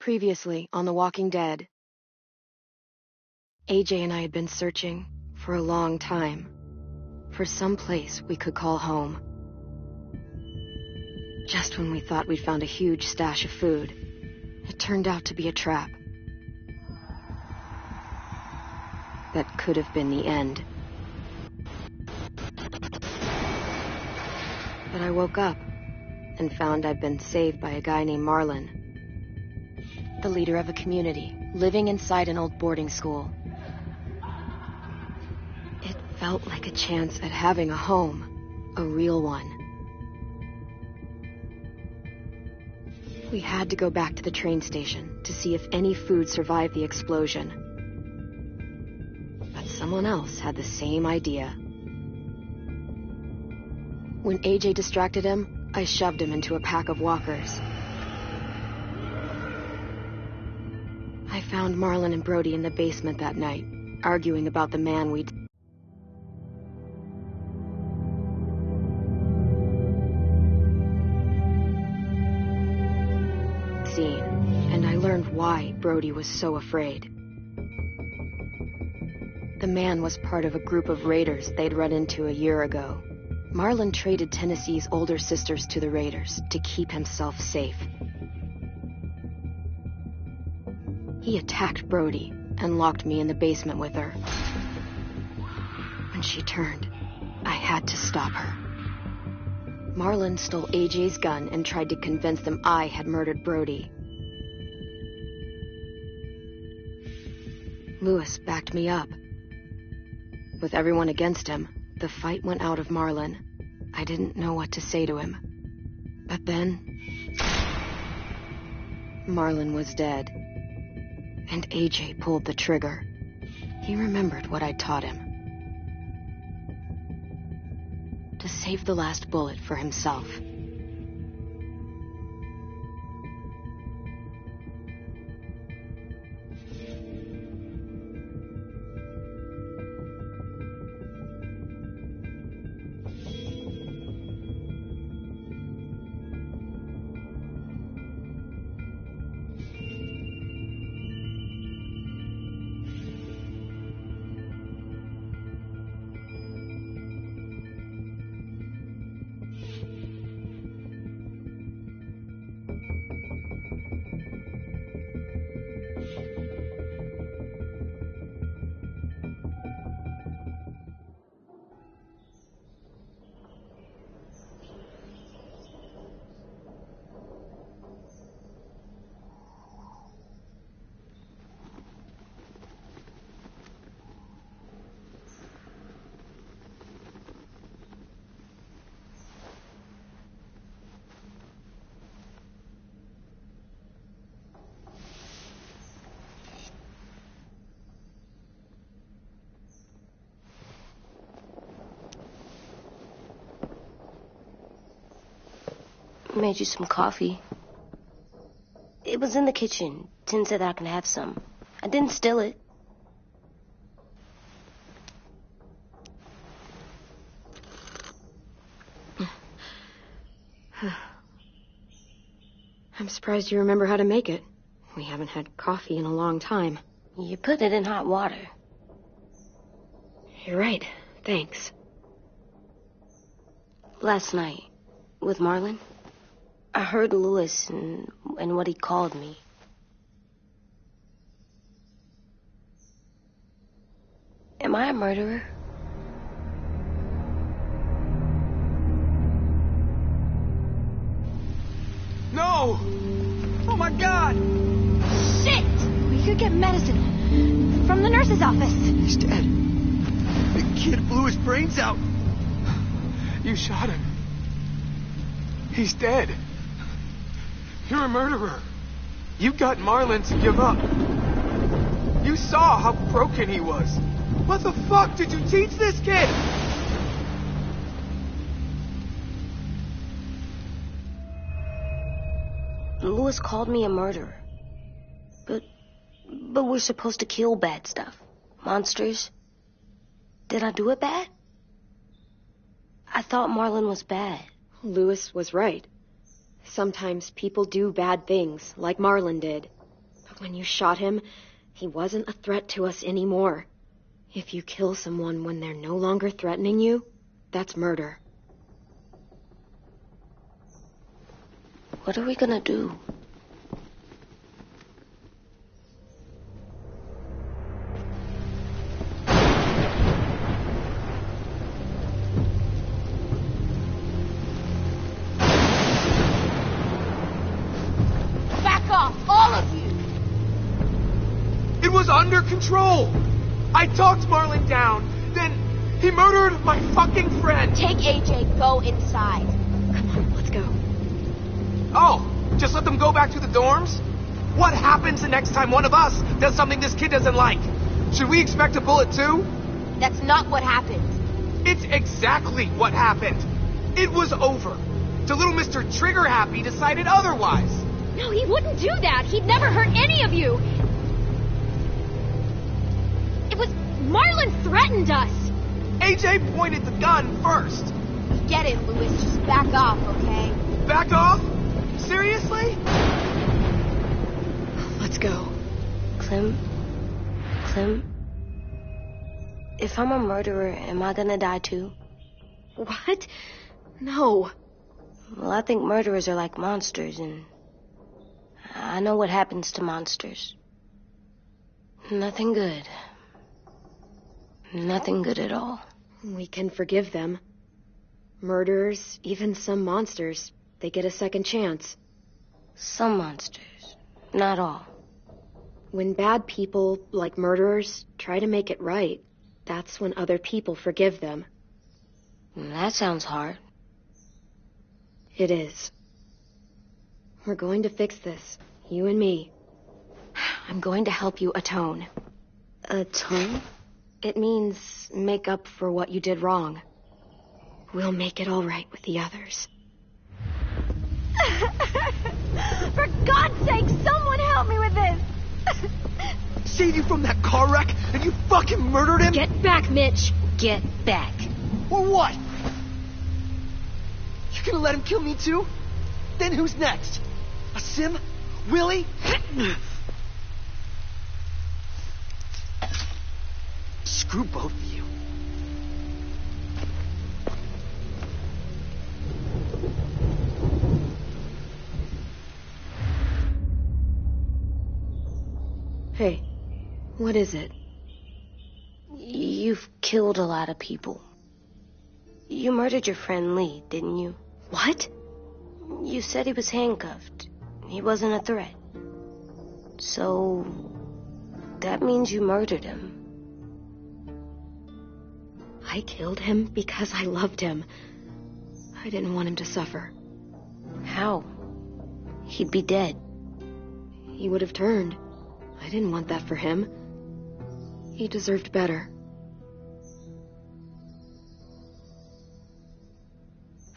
Previously on The Walking Dead. AJ and I had been searching for a long time for some place we could call home. Just when we thought we'd found a huge stash of food, it turned out to be a trap. That could have been the end. But I woke up and found I'd been saved by a guy named Marlon, the leader of a community living inside an old boarding school. It felt like a chance at having a home, a real one. We had to go back to the train station to see if any food survived the explosion. But someone else had the same idea. When AJ distracted him, I shoved him into a pack of walkers. I found Marlon and Brody in the basement that night, arguing about the man we'd seen, and I learned why Brody was so afraid. The man was part of a group of raiders they'd run into a year ago. Marlon traded Tennessee's older sisters to the raiders to keep himself safe. He attacked Brody and locked me in the basement with her. When she turned, I had to stop her. Marlon stole AJ's gun and tried to convince them I had murdered Brody. Lewis backed me up. With everyone against him, the fight went out of Marlon. I didn't know what to say to him. But then, Marlon was dead, and AJ pulled the trigger. He remembered what I'd taught him. To save the last bullet for himself. Made you some coffee. It was in the kitchen. Tim said that I can have some. I didn't steal it. I'm surprised you remember how to make it. We haven't had coffee in a long time. You put it in hot water. You're right. Thanks. Last night, with Marlon, I heard Lewis and what he called me. Am I a murderer? No! Oh my God! Shit! We could get medicine from the nurse's office. He's dead. The kid blew his brains out. You shot him. He's dead. You're a murderer. You got Marlon to give up. You saw how broken he was. What the fuck did you teach this kid? Lewis called me a murderer. But we're supposed to kill bad stuff. Monsters. Did I do it bad? I thought Marlon was bad. Lewis was right. Sometimes people do bad things, like Marlon did. But when you shot him, he wasn't a threat to us anymore. If you kill someone when they're no longer threatening you, that's murder. What are we gonna do? Back off, all of you! It was under control. I talked Marlon down. Then he murdered my fucking friend. Take AJ, go inside. Come on, let's go. Oh, just let them go back to the dorms? What happens the next time one of us does something this kid doesn't like? Should we expect a bullet too? That's not what happened. It's exactly what happened. It was over. The little Mr. Trigger Happy decided otherwise. No, he wouldn't do that. He'd never hurt any of you. It was... Marlon threatened us. AJ pointed the gun first. Get it, Louis. Just back off, okay? Back off? Seriously? Let's go. Clem? If I'm a murderer, am I gonna die too? What? No. Well, I think murderers are like monsters, and I know what happens to monsters. Nothing good. Nothing good at all. We can forgive them. Murderers, even some monsters, they get a second chance. Some monsters, not all. When bad people, like murderers, try to make it right, that's when other people forgive them. That sounds hard. It is. We're going to fix this, you and me. I'm going to help you atone. Atone? It means make up for what you did wrong. We'll make it all right with the others. For God's sake, someone help me with this! Saved you from that car wreck, and you fucking murdered him? Get back, Mitch! Get back. Or what? You're gonna let him kill me too? Then who's next? A Sim? Willie? Screw both of you. Hey, what is it? You've killed a lot of people. You murdered your friend Lee, didn't you? What? You said he was handcuffed. He wasn't a threat. So, that means you murdered him. I killed him because I loved him. I didn't want him to suffer. How? He'd be dead. He would have turned. I didn't want that for him. He deserved better.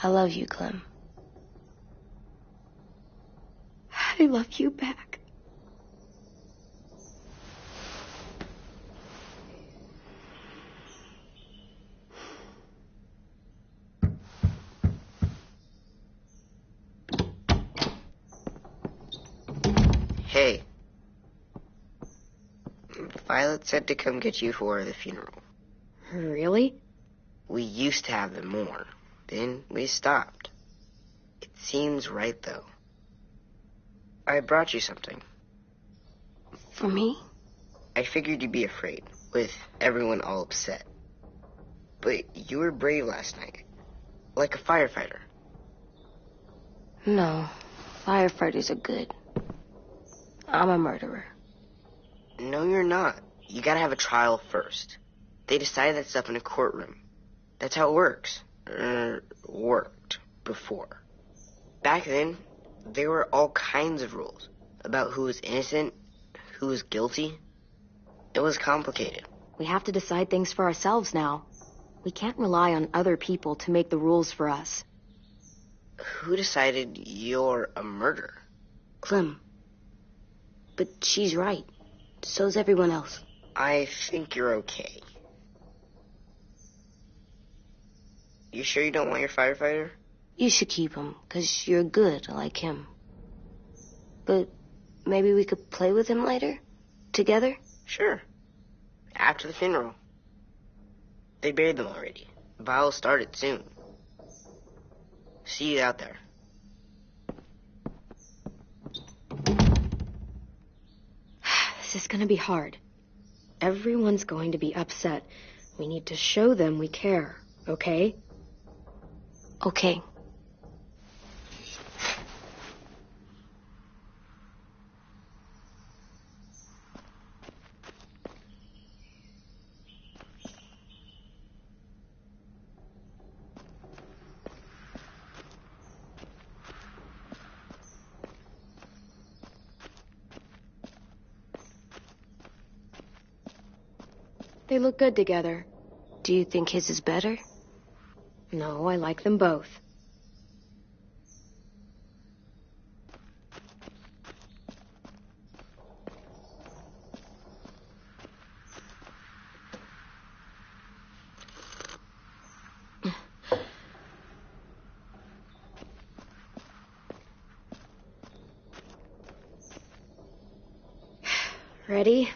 I love you, Clem. I love you back. Hey. Violet said to come get you for the funeral. Really? We used to have them more. Then we stopped. It seems right, though. I brought you something. For me? I figured you'd be afraid, with everyone all upset. But you were brave last night. Like a firefighter. No. Firefighters are good. I'm a murderer. No, you're not. You gotta have a trial first. They decide that stuff in a courtroom. That's how it works. Worked before. Back then, there were all kinds of rules about who was innocent, who was guilty. It was complicated. We have to decide things for ourselves now. We can't rely on other people to make the rules for us. Who decided you're a murderer? Clem. But she's right. So's everyone else. I think you're okay. You sure you don't want your firefighter? You should keep him, 'cause you're good like him. But maybe we could play with him later? Together? Sure. After the funeral. They buried them already. The ball will start it soon. See you out there. This is gonna be hard. Everyone's going to be upset. We need to show them we care, okay? Okay. They look good together. Do you think his is better? No, I like them both. Ready?